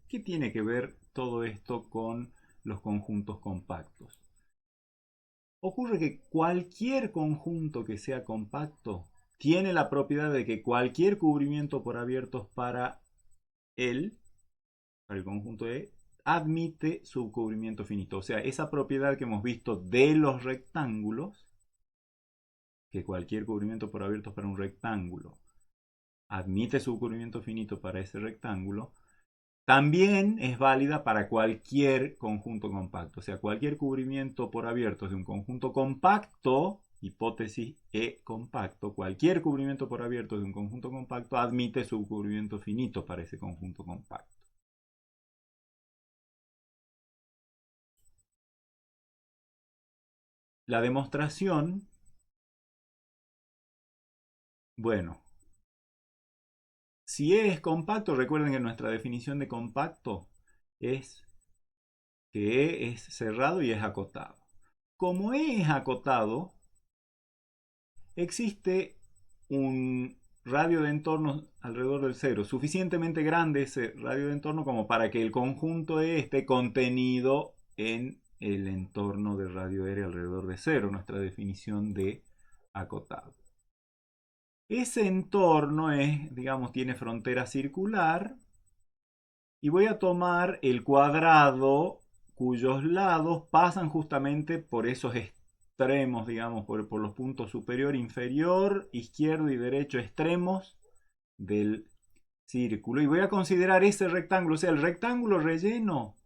¿Qué tiene que ver todo esto con los conjuntos compactos? Ocurre que cualquier conjunto que sea compacto tiene la propiedad de que cualquier cubrimiento por abiertos para él, para el conjunto E, admite subcubrimiento finito. O sea, esa propiedad que hemos visto de los rectángulos, que cualquier cubrimiento por abiertos para un rectángulo admite subcubrimiento finito para ese rectángulo, también es válida para cualquier conjunto compacto. O sea, cualquier cubrimiento por abiertos de un conjunto compacto, hipótesis E compacto, cualquier cubrimiento por abiertos de un conjunto compacto admite subcubrimiento finito para ese conjunto compacto. La demostración, bueno, si E es compacto, recuerden que nuestra definición de compacto es que E es cerrado y es acotado. Como E es acotado, existe un radio de entorno alrededor del cero, suficientemente grande ese radio de entorno como para que el conjunto E esté contenido en el entorno del radio R alrededor de cero, nuestra definición de acotado. Ese entorno es, digamos, tiene frontera circular y voy a tomar el cuadrado cuyos lados pasan justamente por esos extremos, digamos, por los puntos superior, inferior, izquierdo y derecho extremos del círculo. Y voy a considerar ese rectángulo, o sea, el rectángulo relleno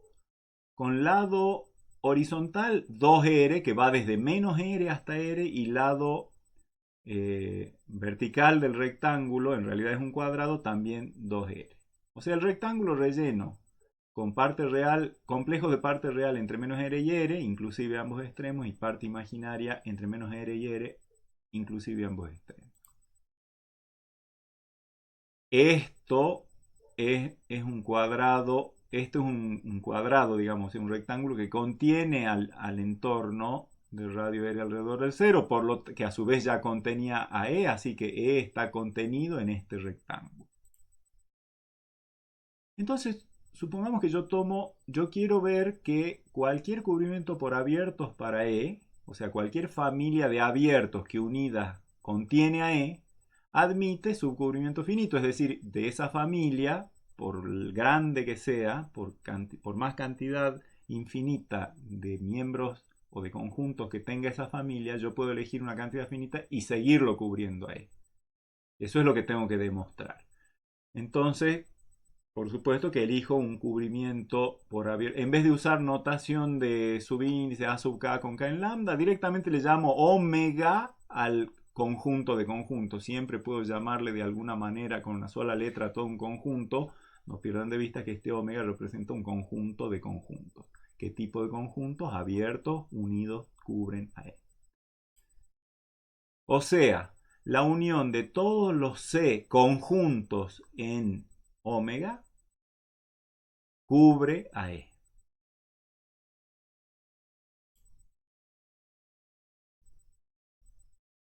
con lado horizontal 2R, que va desde menos R hasta R, y lado vertical del rectángulo, en realidad es un cuadrado, también 2R. O sea, el rectángulo relleno con parte real, complejo de parte real entre menos R y R, inclusive ambos extremos, y parte imaginaria entre menos R y R, inclusive ambos extremos. Esto es un cuadrado, esto es un cuadrado, digamos, un rectángulo que contiene al entorno del radio R alrededor del cero, por lo que a su vez ya contenía a E, así que E está contenido en este rectángulo. Entonces, supongamos que yo quiero ver que cualquier cubrimiento por abiertos para E, o sea, cualquier familia de abiertos que unida contiene a E, admite subcubrimiento finito, es decir, de esa familia, por grande que sea, por más cantidad infinita de miembros o de conjuntos que tenga esa familia, yo puedo elegir una cantidad finita y seguirlo cubriendo a E. Eso es lo que tengo que demostrar. Entonces, por supuesto que elijo un cubrimiento por abierto. En vez de usar notación de subíndice A sub k con k en lambda, directamente le llamo omega al conjunto de conjuntos. Siempre puedo llamarle de alguna manera con una sola letra a todo un conjunto. No pierdan de vista que este omega representa un conjunto de conjuntos. ¿Qué tipo de conjuntos? Abiertos, unidos, cubren a él. O sea, la unión de todos los C conjuntos en omega cubre a E.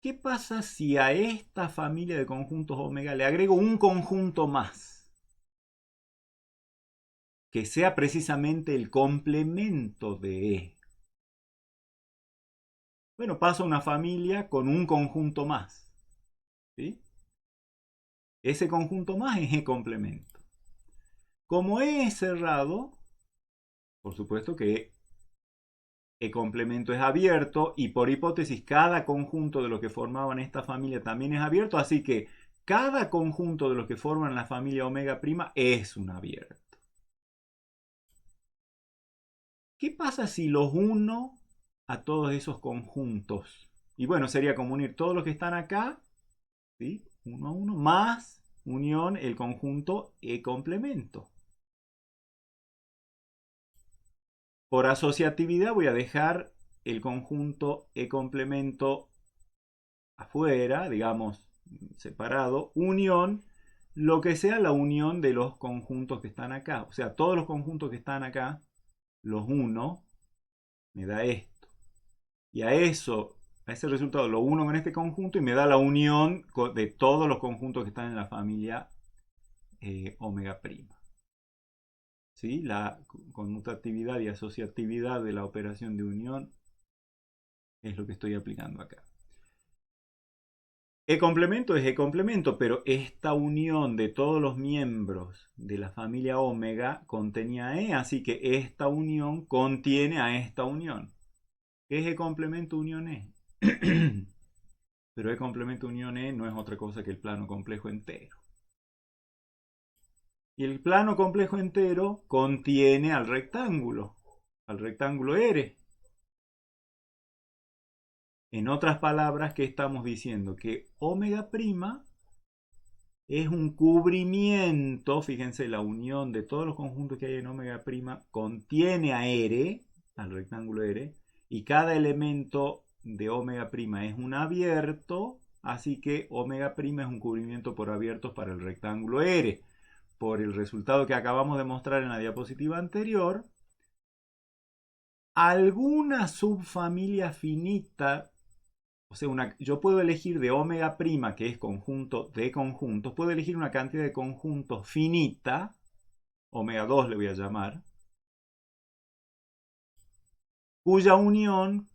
¿Qué pasa si a esta familia de conjuntos omega le agrego un conjunto más? Que sea precisamente el complemento de E. Bueno, paso a una familia con un conjunto más. ¿Sí? Ese conjunto más es E complemento. Como E es cerrado, por supuesto que E complemento es abierto y por hipótesis cada conjunto de los que formaban esta familia también es abierto, así que cada conjunto de los que forman la familia omega prima es un abierto. ¿Qué pasa si los uno a todos esos conjuntos? Y bueno, sería como unir todos los que están acá, ¿sí? Uno a uno, más unión el conjunto E complemento. Por asociatividad voy a dejar el conjunto E complemento afuera, digamos, separado, unión, lo que sea la unión de los conjuntos que están acá. O sea, todos los conjuntos que están acá, los uno, me da esto. Y a eso, a ese resultado lo uno con este conjunto y me da la unión de todos los conjuntos que están en la familia omega prima. ¿sí? La conmutatividad y asociatividad de la operación de unión es lo que estoy aplicando acá. E complemento es E complemento, pero esta unión de todos los miembros de la familia omega contenía E, así que esta unión contiene a esta unión. ¿Qué es E complemento unión E? Pero E complemento unión E no es otra cosa que el plano complejo entero. Y el plano complejo entero contiene al rectángulo R. En otras palabras, ¿qué estamos diciendo? Que omega prima es un cubrimiento, fíjense, la unión de todos los conjuntos que hay en omega prima contiene a R, al rectángulo R, y cada elemento de omega prima es un abierto, así que omega prima es un cubrimiento por abiertos para el rectángulo R. Por el resultado que acabamos de mostrar en la diapositiva anterior, alguna subfamilia finita, o sea, yo puedo elegir de omega prima, que es conjunto de conjuntos, puedo elegir una cantidad de conjuntos finita, omega 2 le voy a llamar, cuya unión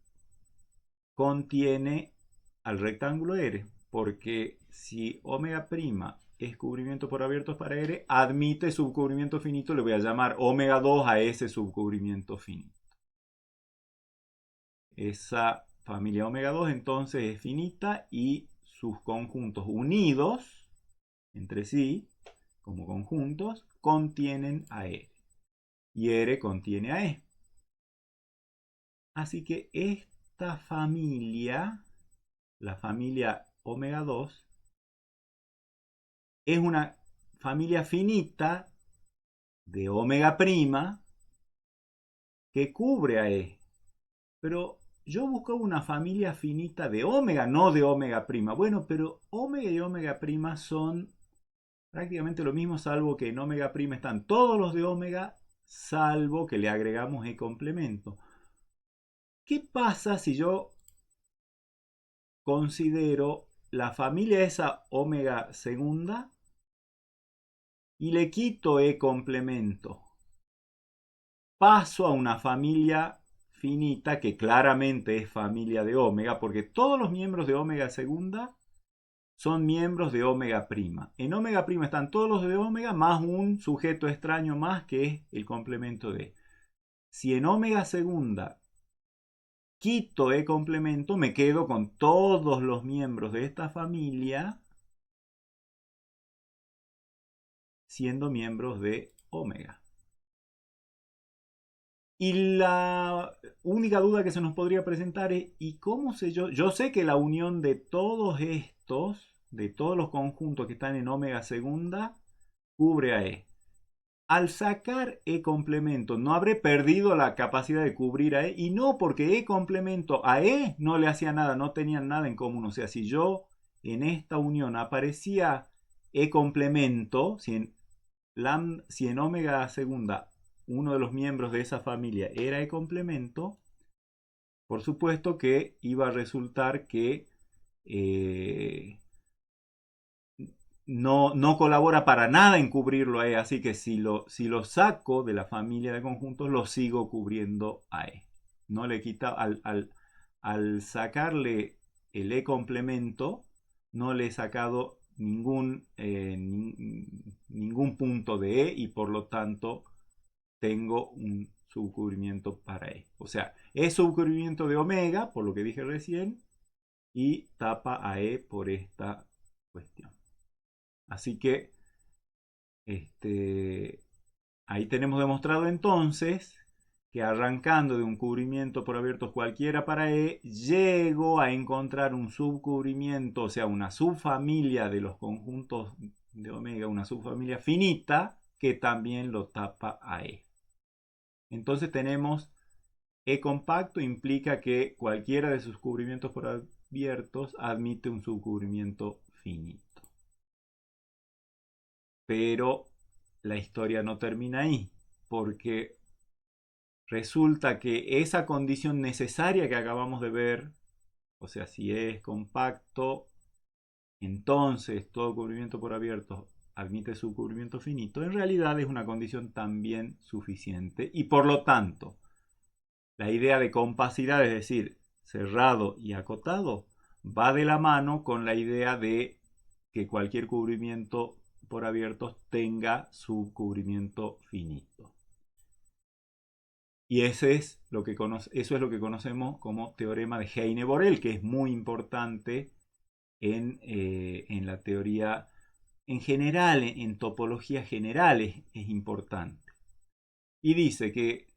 contiene al rectángulo R, porque si omega prima es cubrimiento por abiertos para R, admite subcubrimiento finito, le voy a llamar omega 2 a ese subcubrimiento finito. Esa familia omega 2 entonces es finita y sus conjuntos unidos entre sí, como conjuntos, contienen a R. Y R contiene a E. Así que esta familia, la familia omega 2, es una familia finita de omega prima que cubre a E. Pero yo busco una familia finita de omega, no de omega prima. Bueno, pero omega y omega prima son prácticamente lo mismo, salvo que en omega prima están todos los de omega, salvo que le agregamos E complemento. ¿Qué pasa si yo considero la familia esa omega segunda y le quito E complemento? Paso a una familia finita que claramente es familia de omega, porque todos los miembros de omega segunda son miembros de omega prima. En omega prima están todos los de omega más un sujeto extraño más que es el complemento de. Si en omega segunda quito E complemento, me quedo con todos los miembros de esta familia siendo miembros de omega. Y la única duda que se nos podría presentar es, ¿y cómo sé yo? Yo sé que la unión de todos estos, de todos los conjuntos que están en omega segunda, cubre a E. Al sacar E complemento, ¿no habré perdido la capacidad de cubrir a E? Y no, porque E complemento a E no le hacía nada, no tenían nada en común. O sea, si yo en esta unión aparecía E complemento, si en omega segunda uno de los miembros de esa familia era E complemento, por supuesto que iba a resultar que no colabora para nada en cubrirlo a E, así que si lo saco de la familia de conjuntos, lo sigo cubriendo a E. No le quita, al sacarle el E complemento, no le he sacado ningún punto de E y por lo tanto tengo un subcubrimiento para E. O sea, es subcubrimiento de omega, por lo que dije recién, y tapa a E por esta cuestión. Así que ahí tenemos demostrado entonces que arrancando de un cubrimiento por abiertos cualquiera para E, llego a encontrar un subcubrimiento, o sea, una subfamilia de los conjuntos de omega, una subfamilia finita que también lo tapa a E. Entonces tenemos E compacto, implica que cualquiera de sus cubrimientos por abiertos admite un subcubrimiento finito. Pero la historia no termina ahí, porque resulta que esa condición necesaria que acabamos de ver, o sea, si es compacto, entonces todo cubrimiento por abierto admite subcubrimiento finito, en realidad es una condición también suficiente y por lo tanto la idea de compacidad, es decir, cerrado y acotado, va de la mano con la idea de que cualquier cubrimiento por abiertos tenga subcubrimiento finito. Y eso es lo que conocemos como teorema de Heine-Borel, que es muy importante en la teoría en general, en topología general es importante. Y dice que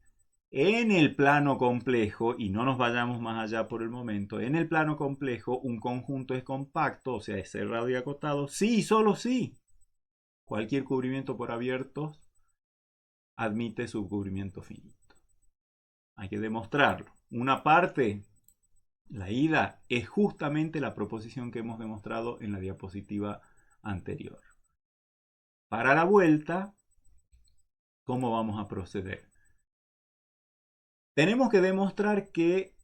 en el plano complejo, y no nos vayamos más allá por el momento, en el plano complejo un conjunto es compacto, o sea, es cerrado y acotado, sí y solo sí. Cualquier cubrimiento por abiertos admite subcubrimiento finito. Hay que demostrarlo. Una parte, la ida, es justamente la proposición que hemos demostrado en la diapositiva anterior. Para la vuelta, ¿cómo vamos a proceder? Tenemos que demostrar que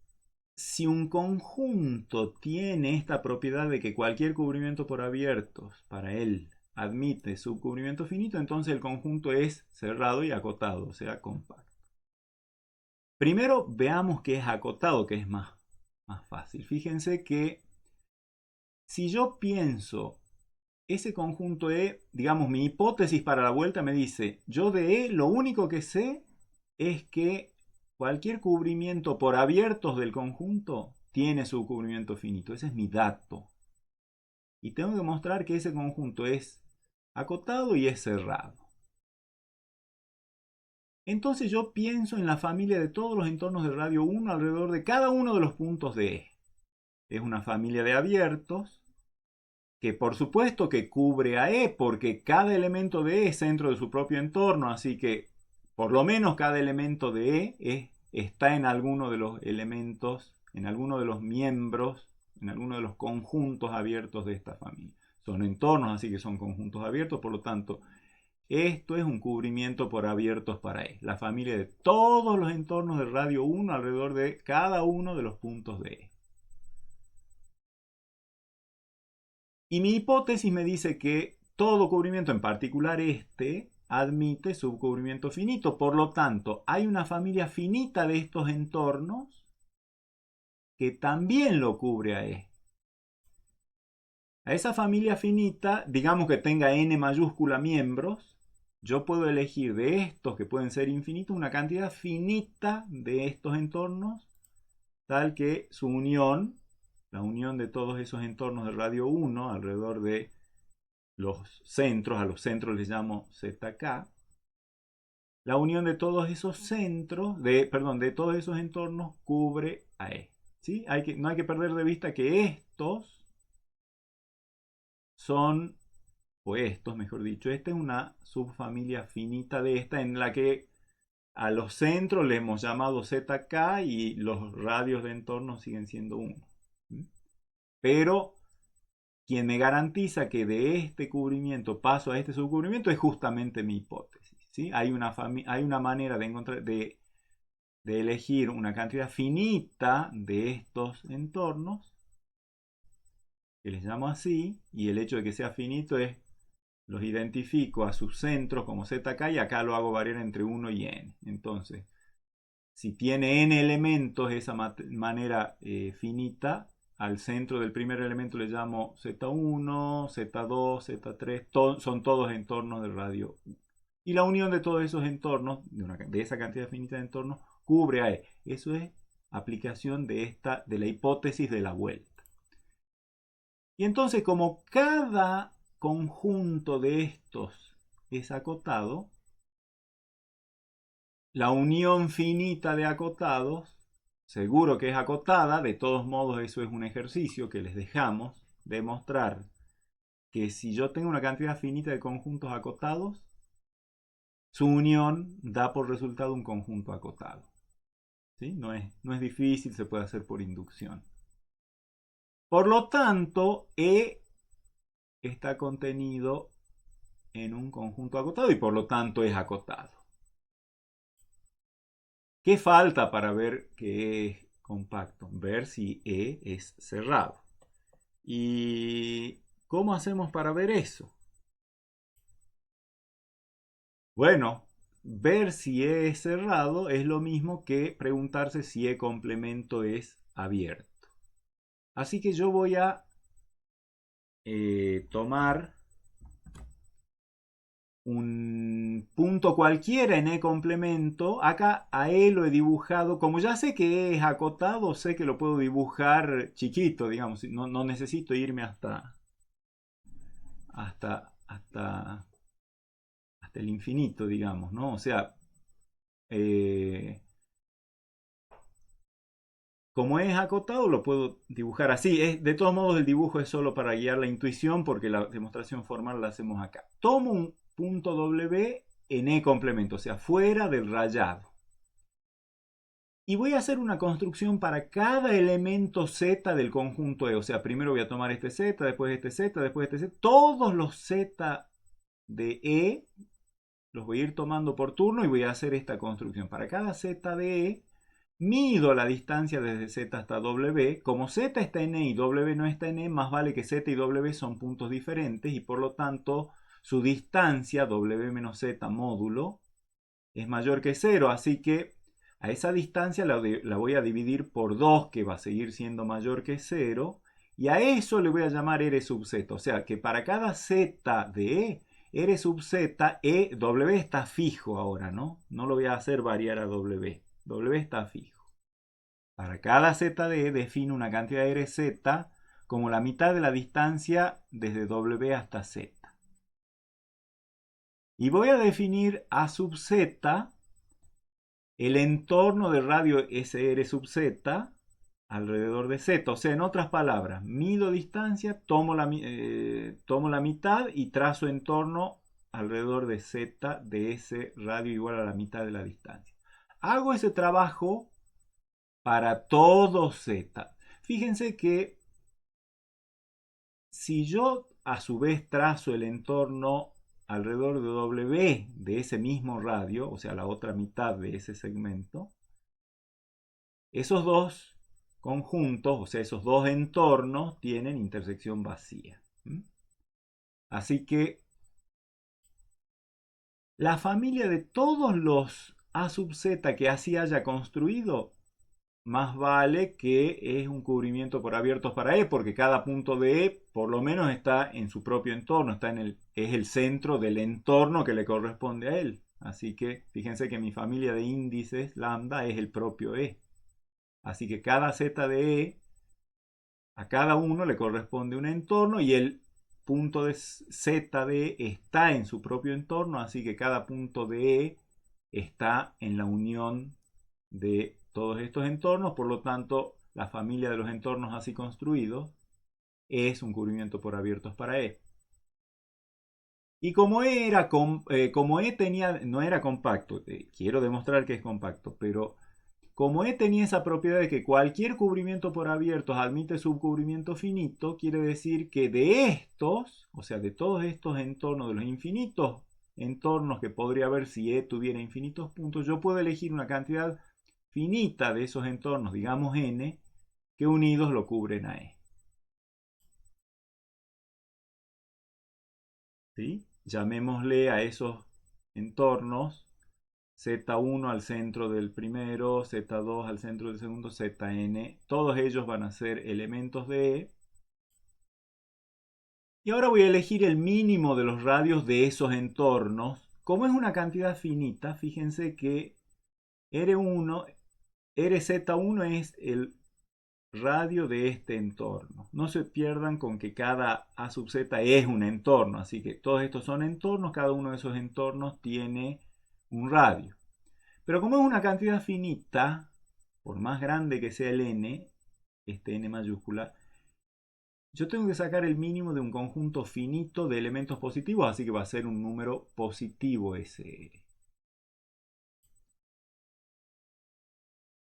si un conjunto tiene esta propiedad de que cualquier cubrimiento por abiertos para él admite subcubrimiento finito, entonces el conjunto es cerrado y acotado, o sea, compacto. Primero veamos qué es acotado, que es más fácil. Fíjense que si yo pienso ese conjunto E, digamos, mi hipótesis para la vuelta me dice, yo de E lo único que sé es que cualquier cubrimiento por abiertos del conjunto tiene su cubrimiento finito. Ese es mi dato. Y tengo que mostrar que ese conjunto es acotado y es cerrado. Entonces yo pienso en la familia de todos los entornos de radio 1 alrededor de cada uno de los puntos de E. Es una familia de abiertos que por supuesto que cubre a E porque cada elemento de E es centro de su propio entorno, así que por lo menos cada elemento de E está en alguno de los elementos, en alguno de los miembros, en alguno de los conjuntos abiertos de esta familia. Son entornos, así que son conjuntos abiertos, por lo tanto, esto es un cubrimiento por abiertos para E, la familia de todos los entornos de radio 1 alrededor de cada uno de los puntos de E. Y mi hipótesis me dice que todo cubrimiento, en particular este, admite subcubrimiento finito. Por lo tanto, hay una familia finita de estos entornos que también lo cubre a E. A esa familia finita, digamos que tenga n mayúscula miembros, yo puedo elegir de estos que pueden ser infinitos una cantidad finita de estos entornos, tal que su unión, la unión de todos esos entornos de radio 1 alrededor de los centros, a los centros les llamo ZK, la unión de todos esos centros, de todos esos entornos cubre a E. ¿Sí? No hay que perder de vista que estos son, o estos mejor dicho, esta es una subfamilia finita de esta en la que a los centros le hemos llamado ZK y los radios de entorno siguen siendo 1. Pero quien me garantiza que de este cubrimiento paso a este subcubrimiento es justamente mi hipótesis. ¿Sí? Hay una manera de elegir una cantidad finita de estos entornos, que les llamo así, y el hecho de que sea finito es, los identifico a sus centros como ZK y acá lo hago variar entre 1 y n. Entonces, si tiene n elementos de esa manera finita, al centro del primer elemento le llamo Z1, Z2, Z3, son todos entornos de radio 1. Y la unión de todos esos entornos, de esa cantidad finita de entornos, cubre a E. Eso es aplicación de la hipótesis de la vuelta. Y entonces, como cada conjunto de estos es acotado, la unión finita de acotados, seguro que es acotada, de todos modos eso es un ejercicio que les dejamos, demostrar que si yo tengo una cantidad finita de conjuntos acotados, su unión da por resultado un conjunto acotado. ¿Sí? No es difícil, se puede hacer por inducción. Por lo tanto, E está contenido en un conjunto acotado y por lo tanto es acotado. ¿Qué falta para ver que es compacto? Ver si E es cerrado. ¿Y cómo hacemos para ver eso? Bueno, ver si E es cerrado es lo mismo que preguntarse si E complemento es abierto. Así que yo voy a tomar un punto cualquiera en E complemento. Acá a E lo he dibujado, como ya sé que E es acotado, sé que lo puedo dibujar chiquito, digamos, no necesito irme hasta, hasta, hasta el infinito, digamos, ¿no? O sea, eh, como es acotado, lo puedo dibujar así. De todos modos, el dibujo es solo para guiar la intuición porque la demostración formal la hacemos acá. Tomo un punto W en E complemento, o sea, fuera del rayado. Y voy a hacer una construcción para cada elemento Z del conjunto E. O sea, primero voy a tomar este Z, después este Z, después este Z. Todos los Z de E los voy a ir tomando por turno y voy a hacer esta construcción. Para cada Z de E, mido la distancia desde Z hasta W. Como Z está en E y W no está en E, más vale que Z y W son puntos diferentes y por lo tanto su distancia, W menos Z módulo, es mayor que 0. Así que a esa distancia la voy a dividir por 2, que va a seguir siendo mayor que 0. Y a eso le voy a llamar R sub Z. O sea que para cada Z de E, R sub Z, W está fijo ahora, ¿no? No lo voy a hacer variar a W. W está fijo. Para cada Z de E defino una cantidad de RZ como la mitad de la distancia desde W hasta Z. Y voy a definir A sub Z el entorno de radio SR sub Z alrededor de Z. O sea, en otras palabras, mido distancia, tomo la mitad y trazo entorno alrededor de Z de ese radio igual a la mitad de la distancia. Hago ese trabajo para todo Z. Fíjense que si yo a su vez trazo el entorno alrededor de W de ese mismo radio, o sea, la otra mitad de ese segmento, esos dos conjuntos, o sea, esos dos entornos tienen intersección vacía. Así que la familia de todos los A sub Z que así haya construido, más vale que es un cubrimiento por abiertos para E, porque cada punto de E por lo menos está en su propio entorno, es el centro del entorno que le corresponde a él. Así que fíjense que mi familia de índices lambda es el propio E. Así que cada Z de E, a cada uno le corresponde un entorno y el punto de Z de E está en su propio entorno, así que cada punto de E está en la unión de todos estos entornos, por lo tanto, la familia de los entornos así construidos es un cubrimiento por abiertos para E. Y como E tenía, no era compacto, quiero demostrar que es compacto, pero como E tenía esa propiedad de que cualquier cubrimiento por abiertos admite subcubrimiento finito, quiere decir que de estos, o sea, de todos estos entornos, de los infinitos entornos que podría haber si E tuviera infinitos puntos, yo puedo elegir una cantidad finita de esos entornos, digamos n, que unidos lo cubren a E. ¿Sí? Llamémosle a esos entornos Z1 al centro del primero, Z2 al centro del segundo, Zn. Todos ellos van a ser elementos de E. Y ahora voy a elegir el mínimo de los radios de esos entornos. Como es una cantidad finita, fíjense que R1, RZ1 es el radio de este entorno. No se pierdan con que cada A sub Z es un entorno, así que todos estos son entornos, cada uno de esos entornos tiene un radio. Pero como es una cantidad finita, por más grande que sea el n, este n mayúscula, yo tengo que sacar el mínimo de un conjunto finito de elementos positivos, así que va a ser un número positivo ese.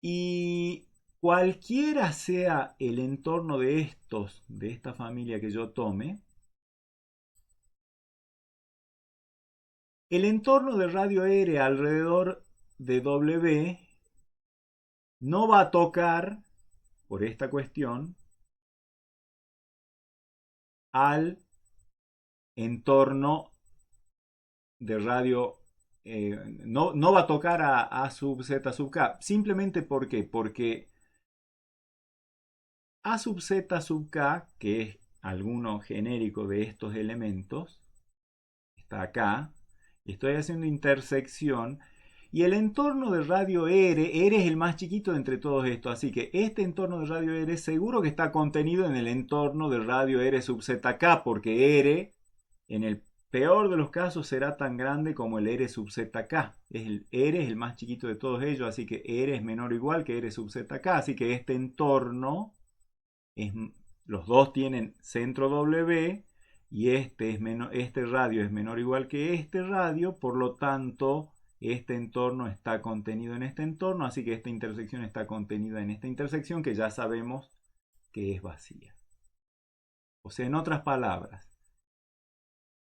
Y cualquiera sea el entorno de estos, de esta familia que yo tome, el entorno de radio R alrededor de W no va a tocar, por esta cuestión, al entorno de radio no va a tocar a sub z sub k. Simplemente ¿por qué? Porque a sub z sub k, que es alguno genérico de estos elementos, está acá, y estoy haciendo intersección, y el entorno de radio R es el más chiquito de entre todos estos, así que este entorno de radio R seguro que está contenido en el entorno de radio R sub zk, porque R, en el peor de los casos, será tan grande como el R sub zk. R es el más chiquito de todos ellos, así que R es menor o igual que R sub zk, así que este entorno, los dos tienen centro W, y este radio es menor o igual que este radio, por lo tanto este entorno está contenido en este entorno, así que esta intersección está contenida en esta intersección que ya sabemos que es vacía. O sea, en otras palabras,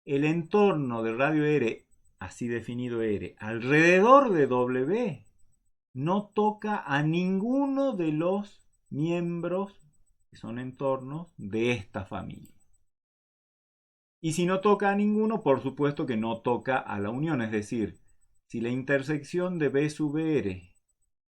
el entorno de radio R, así definido R, alrededor de W, no toca a ninguno de los miembros, que son entornos, de esta familia. Y si no toca a ninguno, por supuesto que no toca a la unión, es decir, si la intersección de B sub R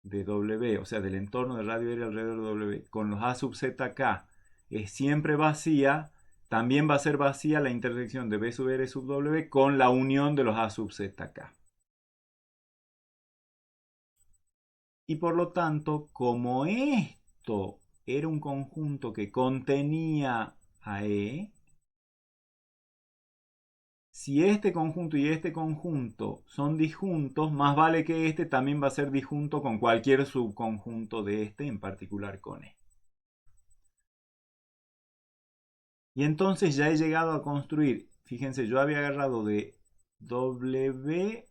de W, o sea, del entorno de radio R alrededor de W, con los A sub ZK es siempre vacía, también va a ser vacía la intersección de B sub R sub W con la unión de los A sub ZK. Y por lo tanto, como esto era un conjunto que contenía a E, si este conjunto y este conjunto son disjuntos, más vale que este también va a ser disjunto con cualquier subconjunto de este, en particular con E. Y entonces ya he llegado a construir, fíjense, yo había agarrado de W,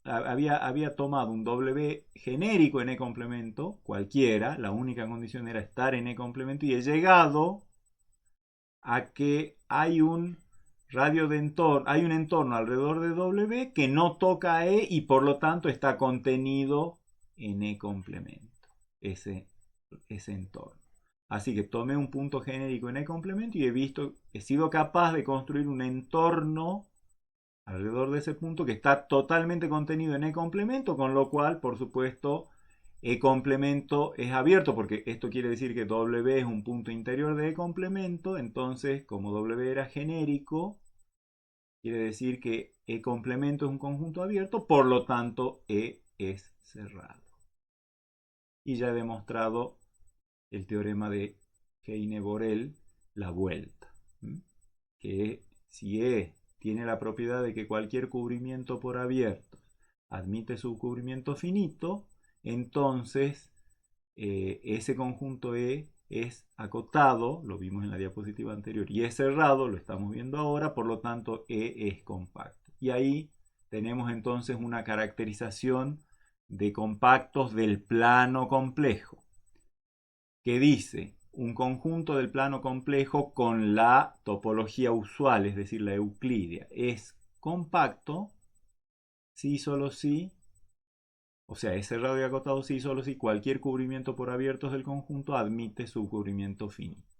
había tomado un W genérico en E complemento, cualquiera, la única condición era estar en E complemento, y he llegado a que hay un radio de entorno, hay un entorno alrededor de W que no toca a E y por lo tanto está contenido en E complemento, ese entorno. Así que tomé un punto genérico en E complemento y he sido capaz de construir un entorno alrededor de ese punto que está totalmente contenido en E complemento, con lo cual, por supuesto, E complemento es abierto, porque esto quiere decir que W es un punto interior de E complemento, entonces, como W era genérico, quiere decir que E complemento es un conjunto abierto, por lo tanto, E es cerrado. Y ya he demostrado el teorema de Heine-Borel, la vuelta, que si E tiene la propiedad de que cualquier cubrimiento por abiertos admite subcubrimiento finito, entonces ese conjunto E es acotado, lo vimos en la diapositiva anterior, y es cerrado, lo estamos viendo ahora, por lo tanto E es compacto. Y ahí tenemos entonces una caracterización de compactos del plano complejo, que dice un conjunto del plano complejo con la topología usual, es decir, la euclídea, es compacto si solo si, o sea, es cerrado y acotado si solo si cualquier cubrimiento por abiertos del conjunto admite subcubrimiento finito.